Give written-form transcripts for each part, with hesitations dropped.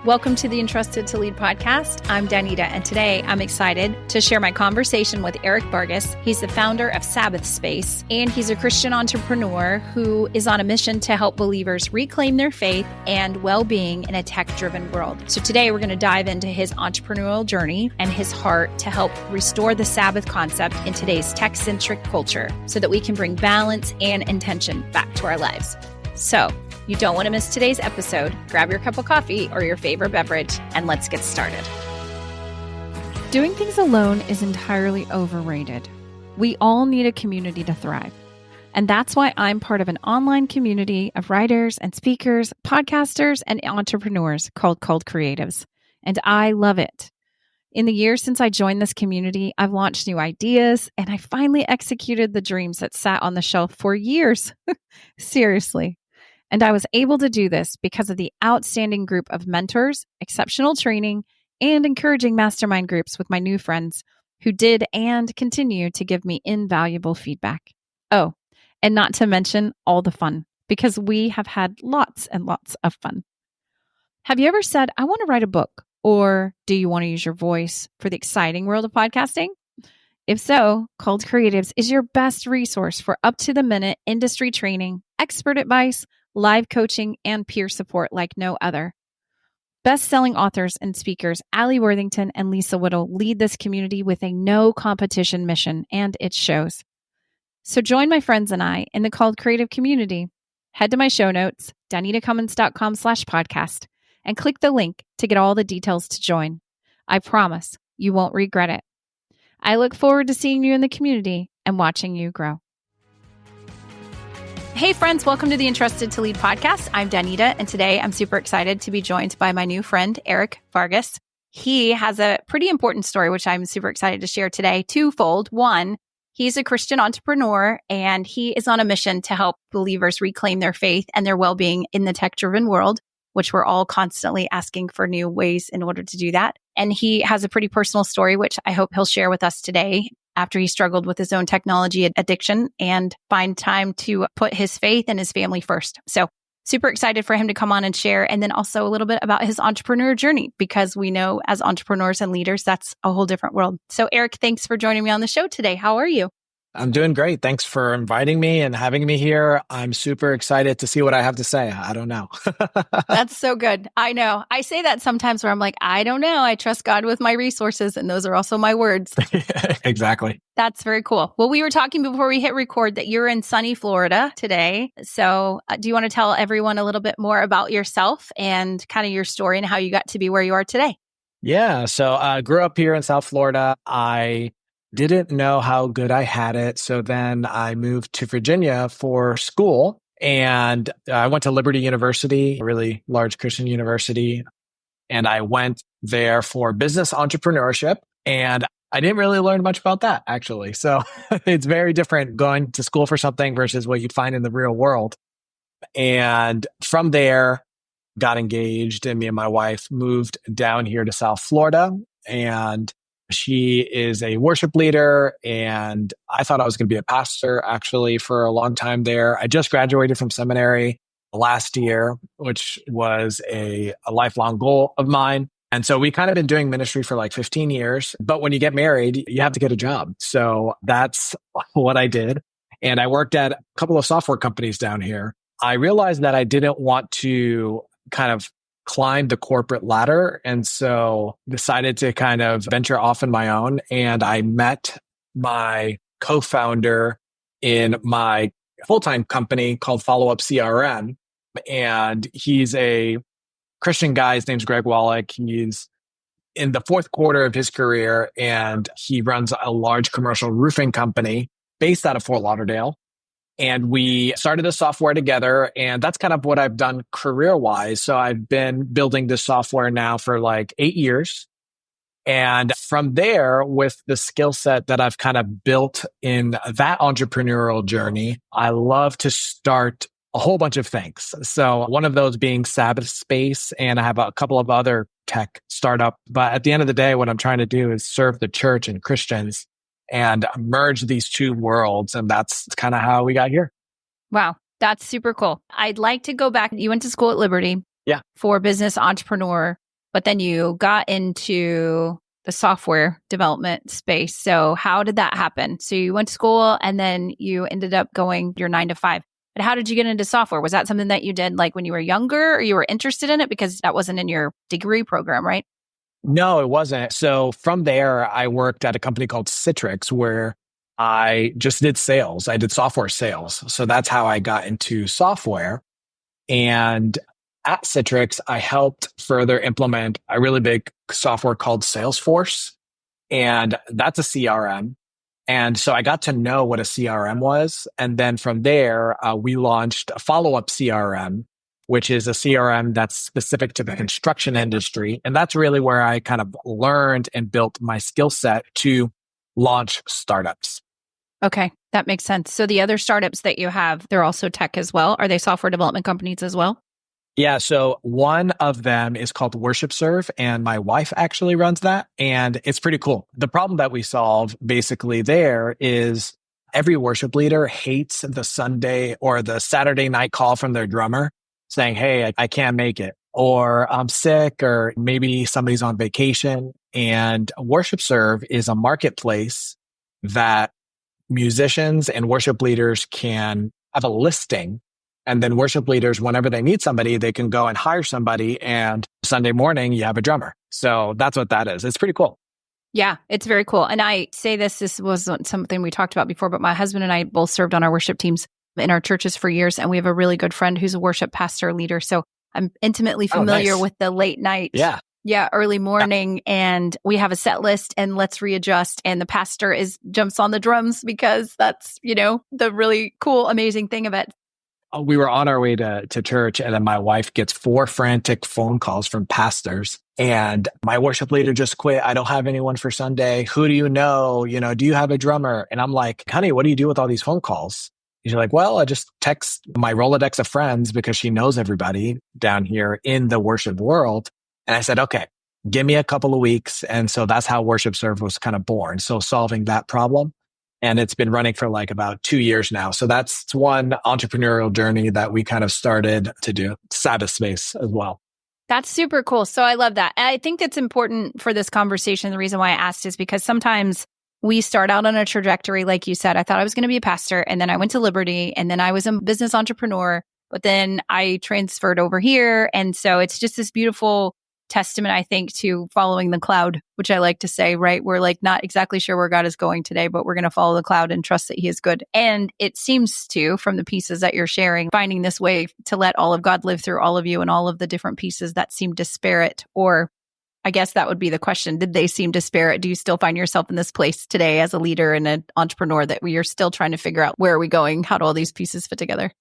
Welcome to the Entrusted to Lead podcast. I'm Danita, and today I'm excited to share my conversation with Erick Vargas. He's the founder of Sabbath Space, and he's a Christian entrepreneur who is on a mission to help believers reclaim their faith and well-being in a tech-driven world. So today we're going to dive into his entrepreneurial journey and his heart to help restore the Sabbath concept in today's tech-centric culture so that we can bring balance and intention back to our lives. So, you don't want to miss today's episode. Grab your cup of coffee or your favorite beverage, and let's get started. Doing things alone is entirely overrated. We all need a community to thrive. And that's why I'm part of an online community of writers and speakers, podcasters, and entrepreneurs called Creatives. And I love it. In the years since I joined this community, I've launched new ideas, and I finally executed the dreams that sat on the shelf for years. Seriously. And I was able to do this because of the outstanding group of mentors, exceptional training, and encouraging mastermind groups with my new friends who did and continue to give me invaluable feedback. Oh, and not to mention all the fun, because we have had lots and lots of fun. Have you ever said, I want to write a book? Or do you want to use your voice for the exciting world of podcasting? If so, Called Creatives is your best resource for up-to-the-minute industry training, expert advice, live coaching, and peer support like no other. Best-selling authors and speakers Allie Worthington and Lisa Whittle lead this community with a no-competition mission, and it shows. So join my friends and I in the Called Creative community. Head to my show notes, danitacummins.com/podcast, and click the link to get all the details to join. I promise you won't regret it. I look forward to seeing you in the community and watching you grow. Hey friends, welcome to the Entrusted to Lead podcast. I'm Danita, and today I'm super excited to be joined by my new friend, Erick Vargas. He has a pretty important story, which I'm super excited to share today. Twofold. One, he's a Christian entrepreneur, and he is on a mission to help believers reclaim their faith and their well-being in the tech-driven world, which we're all constantly asking for new ways in order to do that. And he has a pretty personal story, which I hope he'll share with us today, after he struggled with his own technology addiction and find time to put his faith and his family first. So super excited for him to come on and share. And then also a little bit about his entrepreneur journey, because we know as entrepreneurs and leaders, that's a whole different world. So Erick, thanks for joining me on the show today. How are you? I'm doing great. Thanks for inviting me and having me here. I'm super excited to see what I have to say. I don't know. That's so good. I know. I say that sometimes where I'm like, I don't know. I trust God with my resources. And those are also my words. Exactly. That's very cool. Well, we were talking before we hit record that you're in sunny Florida today. So do you want to tell everyone a little bit more about yourself and kind of your story and how you got to be where you are today? Yeah. So I grew up here in South Florida. I didn't know how good I had it. So then I moved to Virginia for school, and I went to Liberty University, a really large Christian university. And I went there for business entrepreneurship. And I didn't really learn much about that, actually. So it's very different going to school for something versus what you'd find in the real world. And from there, got engaged, and me and my wife moved down here to South Florida. And she is a worship leader, and I thought I was going to be a pastor actually for a long time there. I just graduated from seminary last year, which was a lifelong goal of mine. And so we kind of been doing ministry for like 15 years. But when you get married, you have to get a job. So that's what I did. And I worked at a couple of software companies down here. I realized that I didn't want to kind of climb the corporate ladder. And so decided to kind of venture off on my own. And I met my co-founder in my full-time company called Follow Up CRM. And he's a Christian guy. His name's Greg Wallach. He's in the fourth quarter of his career, and he runs a large commercial roofing company based out of Fort Lauderdale. And we started the software together, and that's kind of what I've done career-wise. So I've been building this software now for like 8 years. And from there, with the skill set that I've kind of built in that entrepreneurial journey, I love to start a whole bunch of things. So one of those being Sabbath Space, and I have a couple of other tech startup. But at the end of the day, what I'm trying to do is serve the church and Christians and merge these two worlds. And that's kind of how we got here. Wow. That's super cool. I'd like to go back. You went to school at Liberty Yeah. for business entrepreneur. but then you got into the software development space. So how did that happen? So you went to school and then you ended up going your 9 to 5. But how did you get into software? Was that something that you did like when you were younger, or you were interested in it because that wasn't in your degree program, right? No, it wasn't. So from there, I worked at a company called Citrix where I just did sales. I did software sales. So that's how I got into software. And at Citrix, I helped further implement a really big software called Salesforce. And that's a CRM. And so I got to know what a CRM was. And then from there, we launched a Follow Up CRM, which is a CRM that's specific to the construction industry. And that's really where I kind of learned and built my skill set to launch startups. Okay, that makes sense. So the other startups that you have, they're also tech as well. Are they software development companies as well? Yeah, so one of them is called WorshipServe, and my wife actually runs that, and it's pretty cool. The problem that we solve basically there is every worship leader hates the Sunday or the Saturday night call from their drummer saying, hey, I can't make it, or I'm sick, or maybe somebody's on vacation. And WorshipServe is a marketplace that musicians and worship leaders can have a listing. And then worship leaders, whenever they need somebody, they can go and hire somebody. And Sunday morning, you have a drummer. So that's what that is. It's pretty cool. Yeah, it's very cool. And I say this wasn't something we talked about before, but my husband and I both served on our worship teams in our churches for years. And we have a really good friend who's a worship pastor leader. So I'm intimately familiar with the late night. Yeah, early morning. And we have a set list and let's readjust. And the pastor jumps on the drums because that's, the really cool, amazing thing of it. We were on our way to church, and then my wife gets 4 frantic phone calls from pastors, and my worship leader just quit. I don't have anyone for Sunday. Who do you know? Do you have a drummer? And I'm like, honey, what do you do with all these phone calls? She's like, well, I just text my Rolodex of friends because she knows everybody down here in the worship world. And I said, okay, give me a couple of weeks. And so that's how WorshipServe was kind of born. So solving that problem. And it's been running for like about 2 years now. So that's one entrepreneurial journey that we kind of started to do. Sabbath Space as well. That's super cool. So I love that. And I think it's important for this conversation. The reason why I asked is because sometimes we start out on a trajectory, like you said. I thought I was going to be a pastor, and then I went to Liberty, and then I was a business entrepreneur, but then I transferred over here. And so it's just this beautiful testament, I think, to following the cloud, which I like to say, right? We're like not exactly sure where God is going today, but we're going to follow the cloud and trust that he is good. And it seems to, from the pieces that you're sharing, finding this way to let all of God live through all of you and all of the different pieces that seem disparate, or I guess that would be the question. Did they seem disparate? Do you still find yourself in this place today as a leader and an entrepreneur that you're still trying to figure out where are we going? How do all these pieces fit together?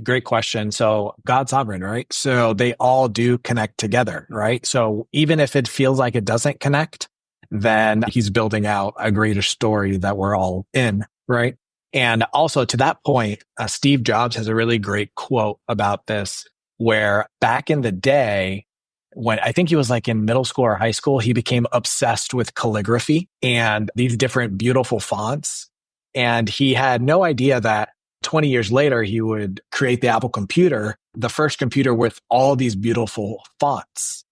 Great question. So God's sovereign, right? So they all do connect together, right? So even if it feels like it doesn't connect, then he's building out a greater story that we're all in, right? And also to that point, Steve Jobs has a really great quote about this, where back in the day, when I think he was like in middle school or high school, he became obsessed with calligraphy and these different beautiful fonts. And he had no idea that 20 years later, he would create the Apple computer, the first computer with all these beautiful fonts.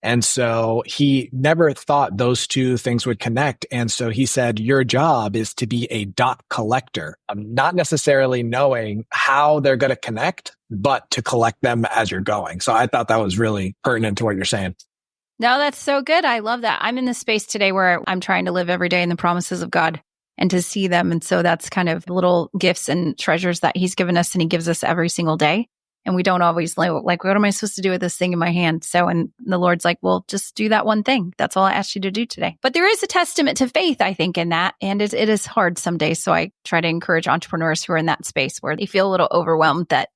And so he never thought those two things would connect. And so he said, your job is to be a dot collector. Not necessarily knowing how they're going to connect, but to collect them as you're going. So I thought that was really pertinent to what you're saying. No, that's so good. I love that. I'm in this space today where I'm trying to live every day in the promises of God and to see them. And so that's kind of little gifts and treasures that he's given us and he gives us every single day. And we don't always know, like, what am I supposed to do with this thing in my hand? So, and the Lord's like, well, just do that one thing. That's all I asked you to do today. But there is a testament to faith, I think, in that. And it is hard some days. So I try to encourage entrepreneurs who are in that space where they feel a little overwhelmed that,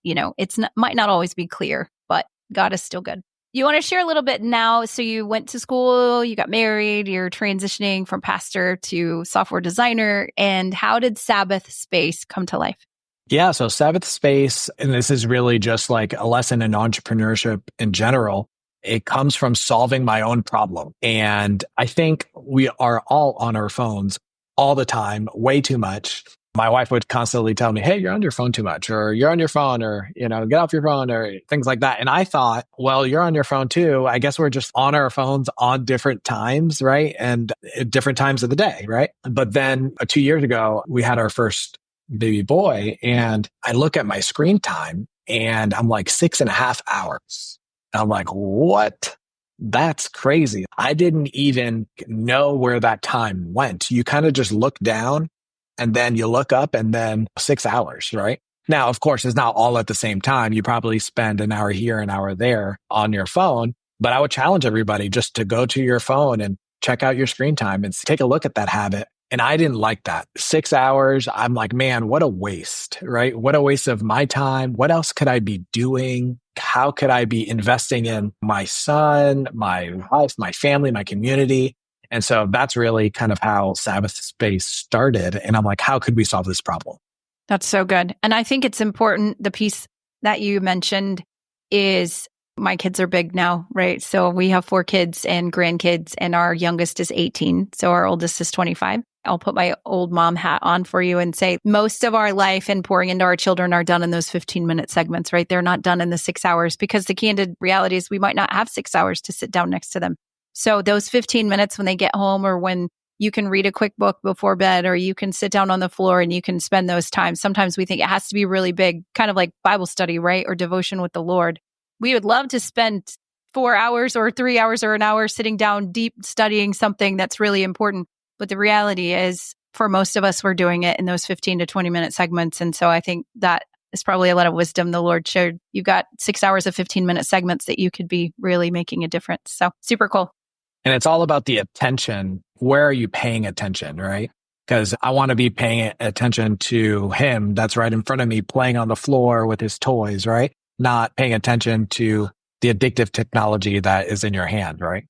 might not always be clear, but God is still good. You want to share a little bit now? So you went to school, you got married, you're transitioning from pastor to software designer. And how did Sabbath Space come to life? Yeah, so Sabbath Space, and this is really just like a lesson in entrepreneurship in general. It comes from solving my own problem. And I think we are all on our phones all the time, way too much. my wife would constantly tell me, hey, you're on your phone too much, or you're on your phone, or, get off your phone, or things like that. And I thought, well, you're on your phone too. I guess we're just on our phones on different times, right? And at different times of the day, right? But then 2 years ago, we had our first baby boy, and I look at my screen time and I'm like 6.5 hours. I'm like, what? That's crazy. I didn't even know where that time went. You kind of just look down and then you look up and then 6 hours, right? Now, of course, it's not all at the same time. You probably spend an hour here, an hour there on your phone, but I would challenge everybody just to go to your phone and check out your screen time and take a look at that habit. And I didn't like that. 6 hours. I'm like, man, what a waste, right? What a waste of my time. What else could I be doing? How could I be investing in my son, my wife, my family, my community? And so that's really kind of how Sabbath Space started. And I'm like, how could we solve this problem? That's so good. And I think it's important. The piece that you mentioned is my kids are big now, right? So we have 4 kids and grandkids, and our youngest is 18. So our oldest is 25. I'll put my old mom hat on for you and say most of our life and pouring into our children are done in those 15-minute segments, right? They're not done in the 6 hours, because the candid reality is we might not have 6 hours to sit down next to them. So those 15 minutes when they get home, or when you can read a quick book before bed, or you can sit down on the floor and you can spend those times. Sometimes we think it has to be really big, kind of like Bible study, right? Or devotion with the Lord. We would love to spend 4 hours or 3 hours or an hour sitting down deep studying something that's really important. But the reality is, for most of us, we're doing it in those 15 to 20 minute segments. And so I think that is probably a lot of wisdom the Lord shared. You've got 6 hours of 15-minute segments that you could be really making a difference. So super cool. And it's all about the attention. Where are you paying attention, right? Because I want to be paying attention to him that's right in front of me playing on the floor with his toys, right? Not paying attention to the addictive technology that is in your hand, right?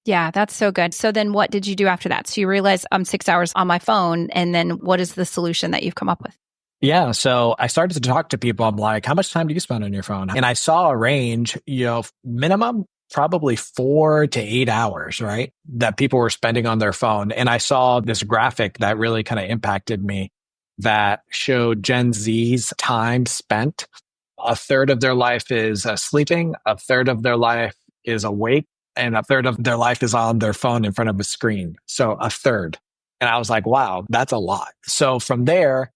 Yeah, that's so good. So then what did you do after that? So you realize I'm 6 hours on my phone. And then what is the solution that you've come up with? Yeah. So I started to talk to people. I'm like, how much time do you spend on your phone? And I saw a range, minimum probably 4 to 8 hours, right? That people were spending on their phone. And I saw this graphic that really kind of impacted me that showed Gen Z's time spent. A third of their life is sleeping. A third of their life is awake. And a third of their life is on their phone in front of a screen. So a third. And I was like, wow, that's a lot. So from there,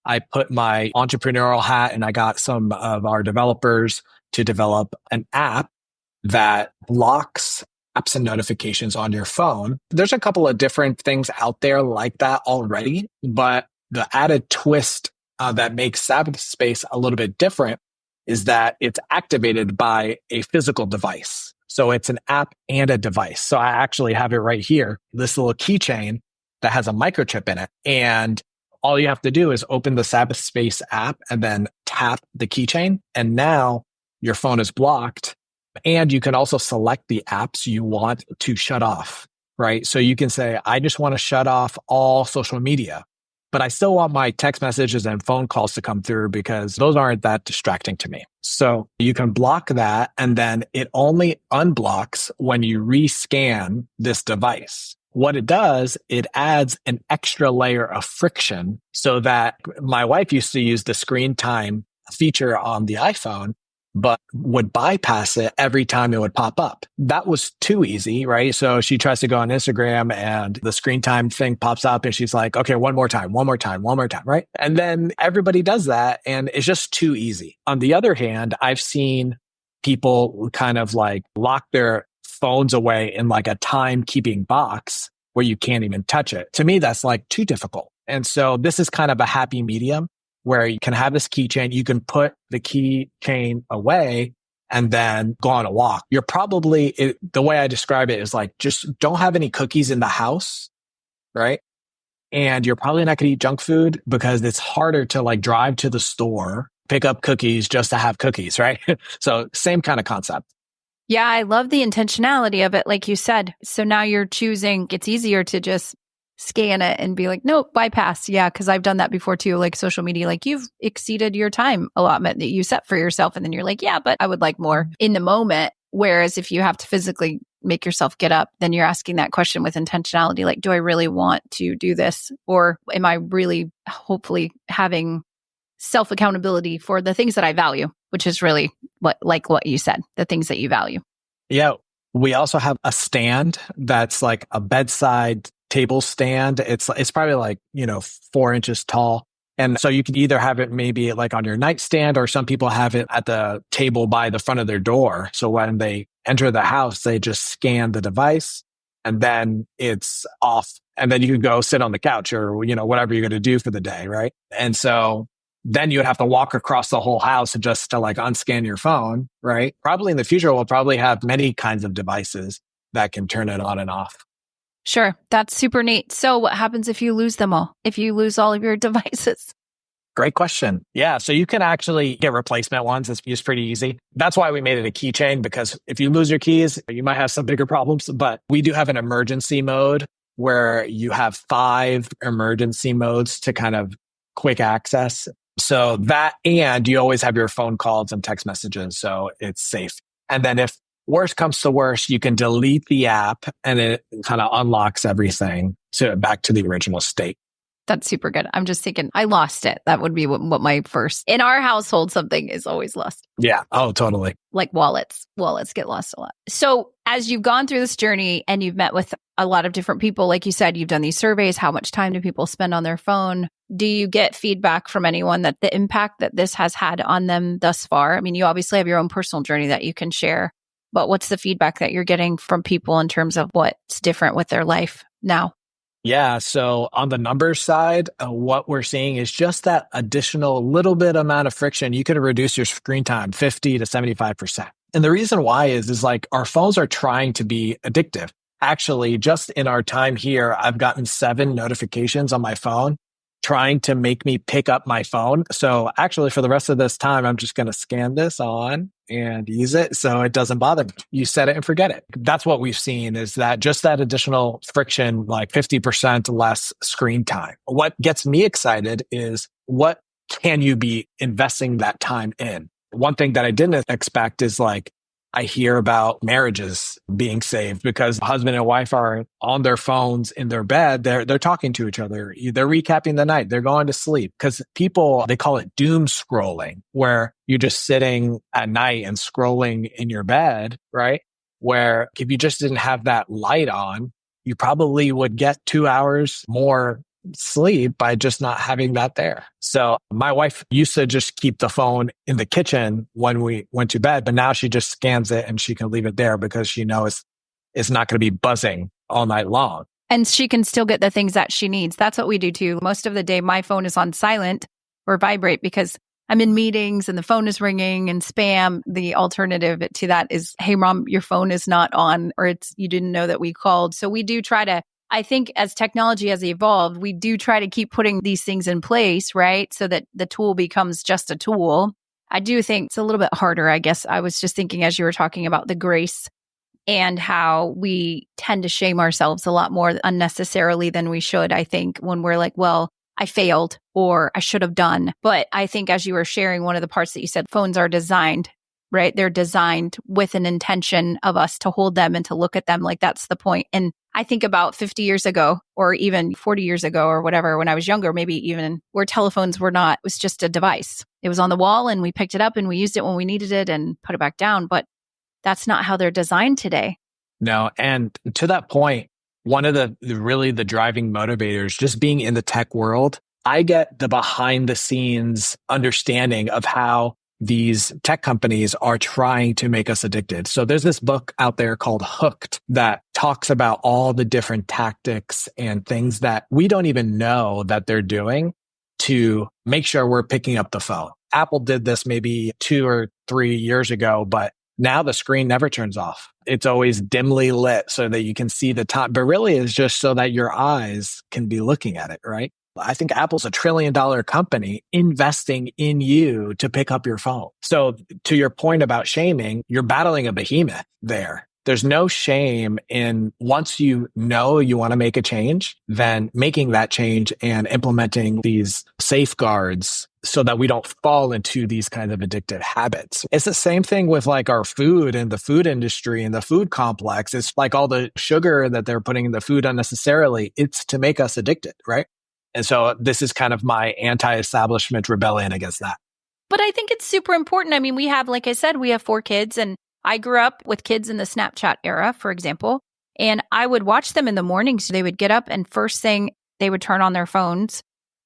I put my entrepreneurial hat and I got some of our developers to develop an app that blocks apps and notifications on your phone. There's a couple of different things out there like that already, but the added twist that makes Sabbath Space a little bit different is that it's activated by a physical device. So it's an app and a device. So I actually have it right here, this little keychain that has a microchip in it. And all you have to do is open the Sabbath Space app and then tap the keychain. And now your phone is blocked. And you can also select the apps you want to shut off, right? So you can say, I just want to shut off all social media, but I still want my text messages and phone calls to come through because those aren't that distracting to me. So you can block that, and then it only unblocks when you rescan this device. What it does, it adds an extra layer of friction so that my wife used to use the screen time feature on the iPhone, but would bypass it every time it would pop up. That was too easy, right? So she tries to go on Instagram and the screen time thing pops up and she's like, okay, one more time, right? And then everybody does that and it's just too easy. On the other hand, I've seen people kind of like lock their phones away in like a timekeeping box where you can't even touch it. To me, that's like too difficult. And so this is kind of a happy medium where you can have this keychain, you can put the keychain away and then go on a walk. You're probably, the way I describe it is like, just don't have any cookies in the house, right? And you're probably not going to eat junk food because it's harder to like drive to the store, pick up cookies just to have cookies, right? So same kind of concept. Yeah, I love the intentionality of it, like you said. So now you're choosing, it's easier to just scan it and be like, no, bypass. Yeah, because I've done that before too, like social media, like you've exceeded your time allotment that you set for yourself. And then you're like, yeah, but I would like more in the moment. Whereas if you have to physically make yourself get up, then you're asking that question with intentionality, like, do I really want to do this? Or am I really hopefully having self accountability for the things that I value, which is really what you said, the things that you value. Yeah. We also have a stand that's like a bedside table stand. It's probably like, 4 inches tall. And so you can either have it maybe like on your nightstand, or some people have it at the table by the front of their door. So when they enter the house, they just scan the device and then it's off. And then you can go sit on the couch or, whatever you're going to do for the day. Right. And so then you would have to walk across the whole house just to like unscan your phone. Right. Probably in the future, we'll probably have many kinds of devices that can turn it on and off. Sure. That's super neat. So what happens if you lose them all? If you lose all of your devices? Great question. Yeah. So you can actually get replacement ones. It's pretty easy. That's why we made it a keychain, because if you lose your keys, you might have some bigger problems. But we do have an emergency mode where you have 5 emergency modes to kind of quick access. So that, and you always have your phone calls and text messages. So it's safe. And then if worst comes to worst, you can delete the app and it kind of unlocks everything back to the original state. That's super good. I'm just thinking, I lost it. That would be what my first, in our household, something is always lost. Yeah. Oh, totally. Like wallets. Wallets get lost a lot. So as you've gone through this journey and you've met with a lot of different people, like you said, you've done these surveys. How much time do people spend on their phone? Do you get feedback from anyone that the impact that this has had on them thus far? I mean, you obviously have your own personal journey that you can share, but what's the feedback that you're getting from people in terms of what's different with their life now? Yeah. So on the numbers side, what we're seeing is just that additional little bit amount of friction. You can reduce your screen time 50 to 75%. And the reason why is like our phones are trying to be addictive. Actually, just in our time here, I've gotten 7 notifications on my phone trying to make me pick up my phone. So actually for the rest of this time, I'm just going to scan this on and use it so it doesn't bother me. You set it and forget it. That's what we've seen, is that just that additional friction, like 50% less screen time. What gets me excited is what can you be investing that time in? One thing that I didn't expect is like, I hear about marriages being saved because husband and wife are on their phones in their bed. They're talking to each other. They're recapping the night. They're going to sleep because people, they call it doom scrolling, where you're just sitting at night and scrolling in your bed, right? Where if you just didn't have that light on, you probably would get 2 hours more sleep by just not having that there. So my wife used to just keep the phone in the kitchen when we went to bed, but now she just scans it and she can leave it there because she knows it's not going to be buzzing all night long. And she can still get the things that she needs. That's what we do too. Most of the day, my phone is on silent or vibrate because I'm in meetings and the phone is ringing and spam. The alternative to that is, hey, mom, your phone is not on, or you didn't know that we called. So we do try to, I think as technology has evolved, we do try to keep putting these things in place, right? So that the tool becomes just a tool. I do think it's a little bit harder, I guess. I was just thinking as you were talking about the grace and how we tend to shame ourselves a lot more unnecessarily than we should, I think, when we're like, well, I failed or I should have done. But I think as you were sharing, one of the parts that you said, phones are designed, right? They're designed with an intention of us to hold them and to look at them. Like that's the point. And I think about 50 years ago or even 40 years ago or whatever, when I was younger, maybe even where telephones were not, it was just a device. It was on the wall and we picked it up and we used it when we needed it and put it back down. But that's not how they're designed today. No. And to that point, one of the driving motivators, just being in the tech world, I get the behind the scenes understanding of how these tech companies are trying to make us addicted. So there's this book out there called Hooked that talks about all the different tactics and things that we don't even know that they're doing to make sure we're picking up the phone. Apple did this maybe 2 or 3 years ago, but now the screen never turns off. It's always dimly lit so that you can see the time, but really it's just so that your eyes can be looking at it, right? I think Apple's $1 trillion company investing in you to pick up your phone. So to your point about shaming, you're battling a behemoth there. there's no shame in once you know you want to make a change, then making that change and implementing these safeguards so that we don't fall into these kinds of addictive habits. It's the same thing with like our food and the food industry and the food complex. It's like all the sugar that they're putting in the food unnecessarily. It's to make us addicted, right? And so this is kind of my anti-establishment rebellion against that. But I think it's super important. I mean, we have, like I said, we have 4 kids, and I grew up with kids in the Snapchat era, for example, and I would watch them in the mornings. They would get up and first thing they would turn on their phones,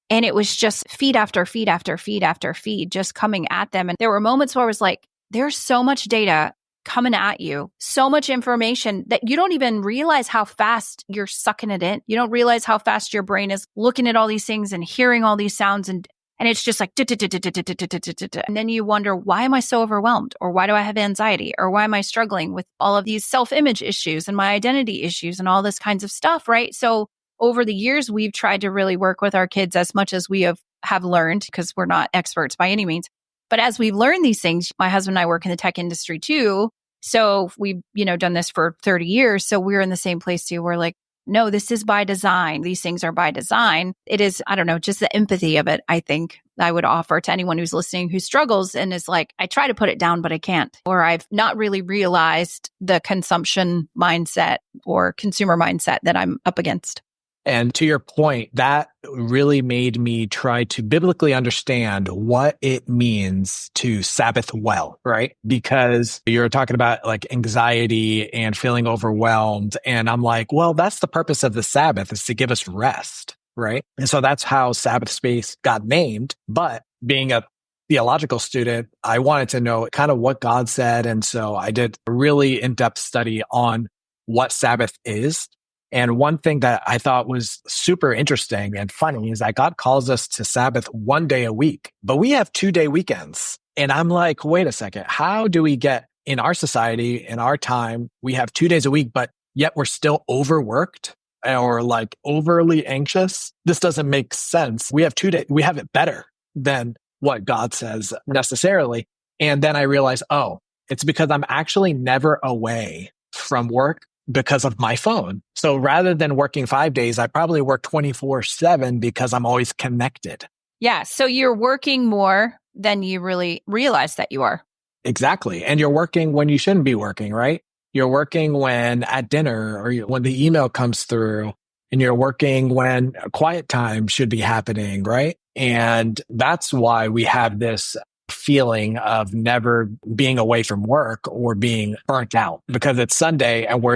and it was just feed after feed after feed after feed just coming at them. And there were moments where I was like, there's so much data coming at you, so much information that you don't even realize how fast you're sucking it in. You don't realize how fast your brain is looking at all these things and hearing all these sounds, and it's just like, and then you wonder, why am I so overwhelmed? Or why do I have anxiety? Or why am I struggling with all of these self-image issues and my identity issues and all this kinds of stuff, right? So over the years, we've tried to really work with our kids as much as we have learned, because we're not experts by any means. But as we've learned these things, my husband and I work in the tech industry too. So we've, done this for 30 years. So we're in the same place too. We're like, no, this is by design. These things are by design. It is, I don't know, just the empathy of it, I think I would offer to anyone who's listening who struggles and is like, I try to put it down, but I can't. Or I've not really realized the consumption mindset or consumer mindset that I'm up against. And to your point, that really made me try to biblically understand what it means to Sabbath well, right? Because you're talking about like anxiety and feeling overwhelmed. And I'm like, well, that's the purpose of the Sabbath, is to give us rest, right? And so that's how Sabbath Space got named. But being a theological student, I wanted to know kind of what God said. And so I did a really in-depth study on what Sabbath is. And one thing that I thought was super interesting and funny is that God calls us to Sabbath 1 day a week, but we have 2-day weekends. And I'm like, wait a second, how do we get in our society, in our time, we have 2 days a week, but yet we're still overworked or like overly anxious? This doesn't make sense. We have 2 days. We have it better than what God says necessarily. And then I realized, oh, it's because I'm actually never away from work because of my phone. So rather than working 5 days, I probably work 24/7 because I'm always connected. Yeah. So you're working more than you really realize that you are. Exactly. And you're working when you shouldn't be working, right? You're working when at dinner or when the email comes through, and you're working when a quiet time should be happening, right? And that's why we have this feeling of never being away from work or being burnt out, because it's Sunday and we're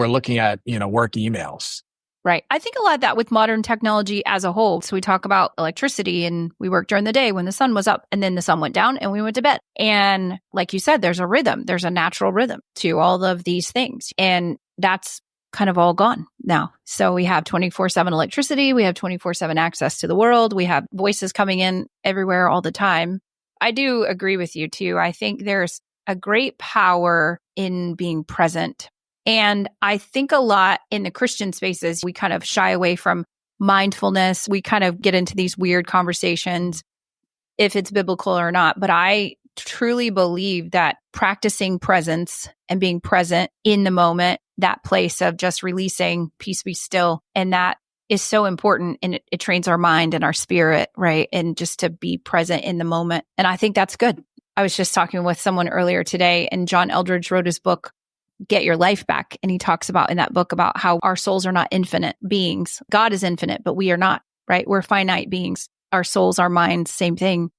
looking at, work emails. Right. I think a lot of that with modern technology as a whole. So we talk about electricity, and we work during the day when the sun was up, and then the sun went down and we went to bed. And like you said, there's a rhythm. There's a natural rhythm to all of these things. And that's kind of all gone now. So we have 24/7 electricity. We have 24/7 access to the world. We have voices coming in everywhere all the time. I do agree with you too. I think there's a great power in being present. And I think a lot in the Christian spaces, we kind of shy away from mindfulness. We kind of get into these weird conversations, if it's biblical or not. But I truly believe that practicing presence and being present in the moment, that place of just releasing, peace be still, and that is so important, and it trains our mind and our spirit, right? And just to be present in the moment. And I think that's good. I was just talking with someone earlier today, and John Eldredge wrote his book, Get Your Life Back. And he talks about in that book about how our souls are not infinite beings. God is infinite, but we are not, right? We're finite beings. Our souls, our minds, same thing.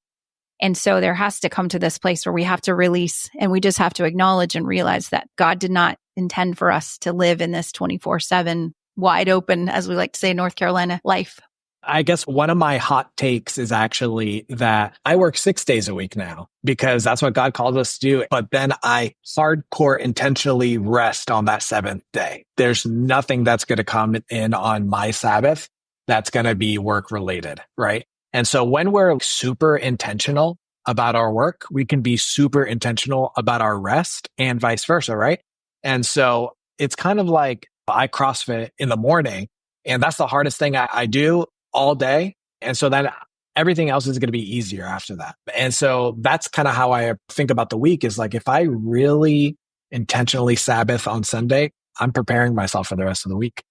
And so there has to come to this place where we have to release, and we just have to acknowledge and realize that God did not intend for us to live in this 24/7 wide open, as we like to say in North Carolina, life. I guess one of my hot takes is actually that I work 6 days a week now because that's what God called us to do. But then I hardcore intentionally rest on that 7th day. There's nothing that's going to come in on my Sabbath that's going to be work related, right? And so when we're super intentional about our work, we can be super intentional about our rest and vice versa, right? And so it's kind of like I CrossFit in the morning, and that's the hardest thing I do all day. And so then everything else is going to be easier after that. And so that's kind of how I think about the week, is like, if I really intentionally Sabbath on Sunday, I'm preparing myself for the rest of the week.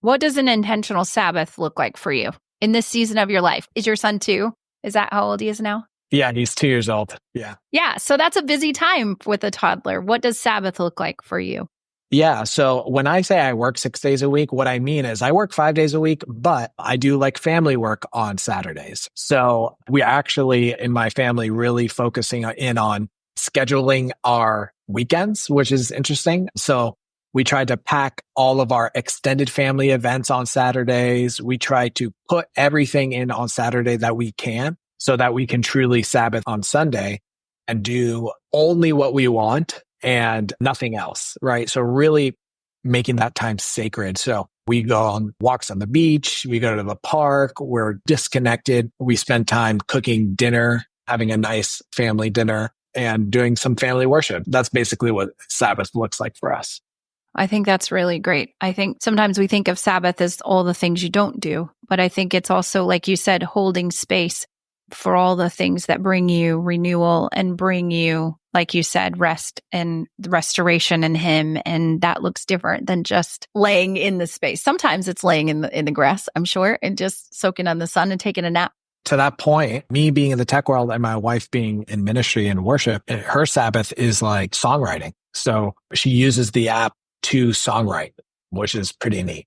What does an intentional Sabbath look like for you in this season of your life? Is your son 2? Is that how old he is now? Yeah, he's 2 years old. Yeah. Yeah. So that's a busy time with a toddler. What does Sabbath look like for you? Yeah. So when I say I work 6 days a week, what I mean is I work 5 days a week, but I do like family work on Saturdays. So we actually in my family really focusing in on scheduling our weekends, which is interesting. So we tried to pack all of our extended family events on Saturdays. We try to put everything in on Saturday that we can so that we can truly Sabbath on Sunday and do only what we want and nothing else, right? So really making that time sacred. So we go on walks on the beach, we go to the park, we're disconnected. We spend time cooking dinner, having a nice family dinner and doing some family worship. That's basically what Sabbath looks like for us. I think that's really great. I think sometimes we think of Sabbath as all the things you don't do, but I think it's also, like you said, holding space for all the things that bring you renewal and bring you, like you said, rest and restoration in Him. And that looks different than just laying in the space. Sometimes it's laying in the grass, I'm sure, and just soaking on the sun and taking a nap. To that point, me being in the tech world and my wife being in ministry and worship, her Sabbath is like songwriting. So she uses the app to songwrite, which is pretty neat.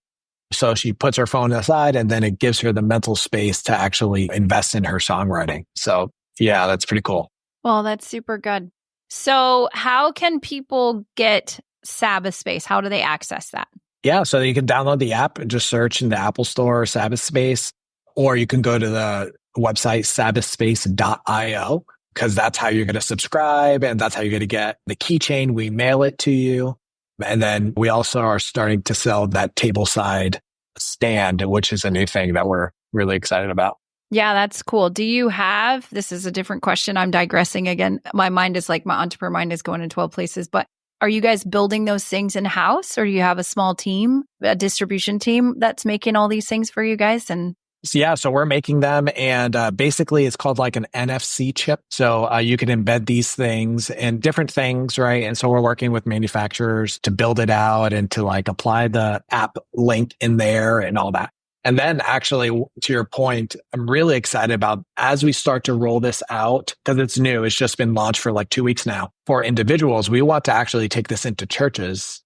So she puts her phone aside and then it gives her the mental space to actually invest in her songwriting. So yeah, that's pretty cool. Well, that's super good. So how can people get Sabbath Space? How do they access that? Yeah, so you can download the app and just search in the Apple Store, Sabbath Space, or you can go to the website, sabbathspace.io, because that's how you're going to subscribe and that's how you're going to get the keychain. We mail it to you. And then we also are starting to sell that tableside stand, which is a new thing that we're really excited about. Yeah, that's cool. Do you have, this is a different question. I'm digressing again. My mind is like my entrepreneur mind is going in 12 places, but are you guys building those things in-house or do you have a small team, a distribution team that's making all these things for you guys? And so we're making them and basically it's called like an NFC chip. So you can embed these things and different things, right? And so we're working with manufacturers to build it out and to like apply the app link in there and all that. And then actually, to your point, I'm really excited about as we start to roll this out, because it's new, it's just been launched for like 2 weeks now. For individuals, we want to actually take this into churches.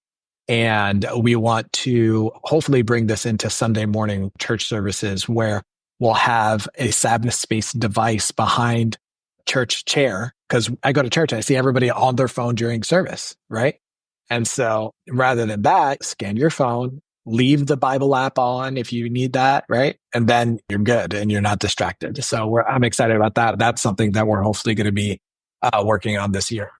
And we want to hopefully bring this into Sunday morning church services where we'll have a Sabbath Space device behind church chair. Because I go to church, I see everybody on their phone during service, right? And so rather than that, scan your phone, leave the Bible app on if you need that, right? And then you're good and you're not distracted. So I'm excited about that. That's something that we're hopefully going to be working on this year.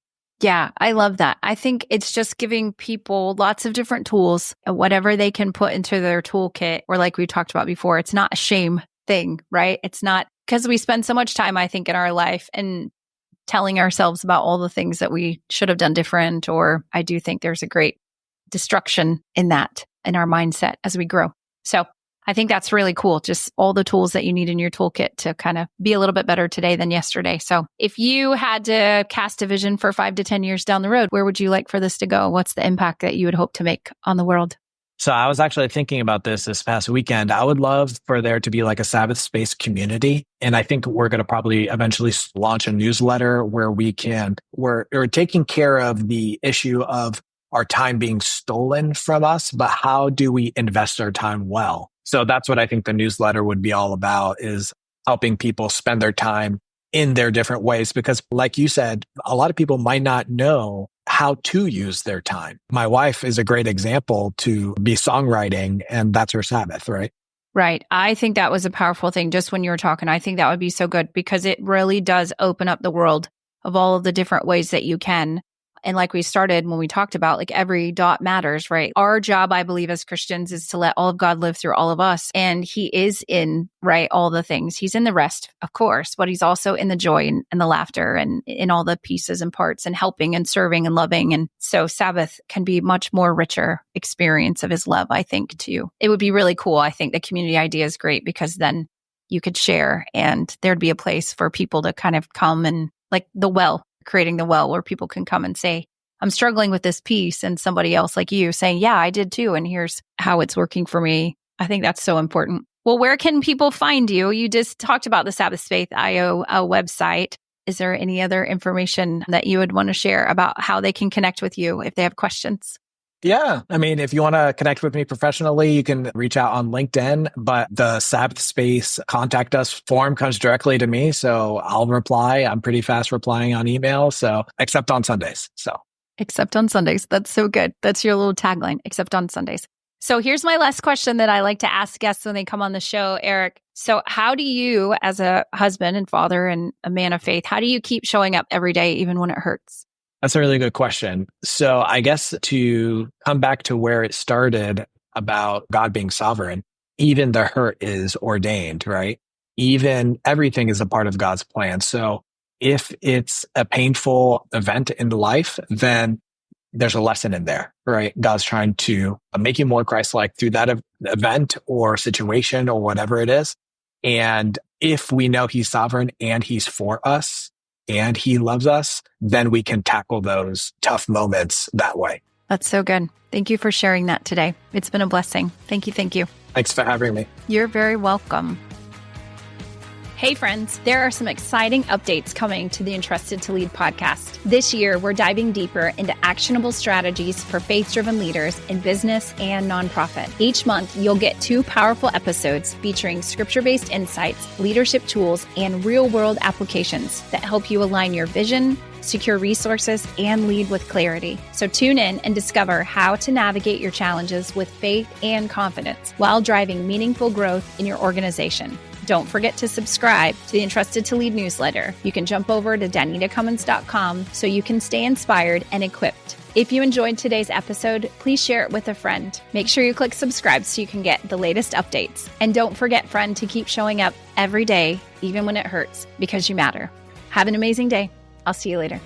yeah, I love that. I think it's just giving people lots of different tools, whatever they can put into their toolkit, or like we talked about before, it's not a shame thing, right? It's not because we spend so much time, I think, in our life and telling ourselves about all the things that we should have done different, or I do think there's a great destruction in that, in our mindset as we grow. So I think that's really cool. Just all the tools that you need in your toolkit to kind of be a little bit better today than yesterday. So if you had to cast a vision for 5 to 10 years down the road, where would you like for this to go? What's the impact that you would hope to make on the world? So I was actually thinking about this past weekend. I would love for there to be like a Sabbath Space community. And I think we're going to probably eventually launch a newsletter where we're taking care of the issue of our time being stolen from us, but how do we invest our time well? So that's what I think the newsletter would be all about, is helping people spend their time in their different ways. Because like you said, a lot of people might not know how to use their time. My wife is a great example to be songwriting, and that's her Sabbath, right? Right. I think that was a powerful thing just when you were talking. I think that would be so good because it really does open up the world of all of the different ways that you can. And like we started when we talked about, like, every dot matters, right? Our job, I believe, as Christians is to let all of God live through all of us. And He is in, right, all the things. He's in the rest, of course, but He's also in the joy and the laughter and in all the pieces and parts and helping and serving and loving. And so Sabbath can be much more richer experience of His love, I think, too. It would be really cool. I think the community idea is great because then you could share and there'd be a place for people to kind of come and, like, the well, creating the well where people can come and say, I'm struggling with this piece, and somebody else like you saying, yeah, I did too. And here's how it's working for me. I think that's so important. Well, where can people find you? You just talked about the Sabbath Space IO website. Is there any other information that you would want to share about how they can connect with you if they have questions? Yeah. I mean, if you want to connect with me professionally, you can reach out on LinkedIn, but the Sabbath Space contact us form comes directly to me. So I'll reply. I'm pretty fast replying on email. So except on Sundays. Except on Sundays. That's so good. That's your little tagline, except on Sundays. So here's my last question that I like to ask guests when they come on the show, Erick. So how do you, as a husband and father and a man of faith, how do you keep showing up every day, even when it hurts? That's a really good question. So I guess to come back to where it started about God being sovereign, even the hurt is ordained, right? Even everything is a part of God's plan. So if it's a painful event in life, then there's a lesson in there, right? God's trying to make you more Christ-like through that event or situation or whatever it is. And if we know he's sovereign and he's for us and he loves us, then we can tackle those tough moments that way. That's so good. Thank you for sharing that today. It's been a blessing. Thank you. Thank you. Thanks for having me. You're very welcome. Hey friends, there are some exciting updates coming to the Entrusted to Lead podcast. This year, we're diving deeper into actionable strategies for faith-driven leaders in business and nonprofit. Each month, you'll get 2 powerful episodes featuring scripture-based insights, leadership tools, and real-world applications that help you align your vision, secure resources, and lead with clarity. So tune in and discover how to navigate your challenges with faith and confidence while driving meaningful growth in your organization. Don't forget to subscribe to the Entrusted to Lead newsletter. You can jump over to danitacummins.com so you can stay inspired and equipped. If you enjoyed today's episode, please share it with a friend. Make sure you click subscribe so you can get the latest updates. And don't forget, friend, to keep showing up every day, even when it hurts, because you matter. Have an amazing day. I'll see you later.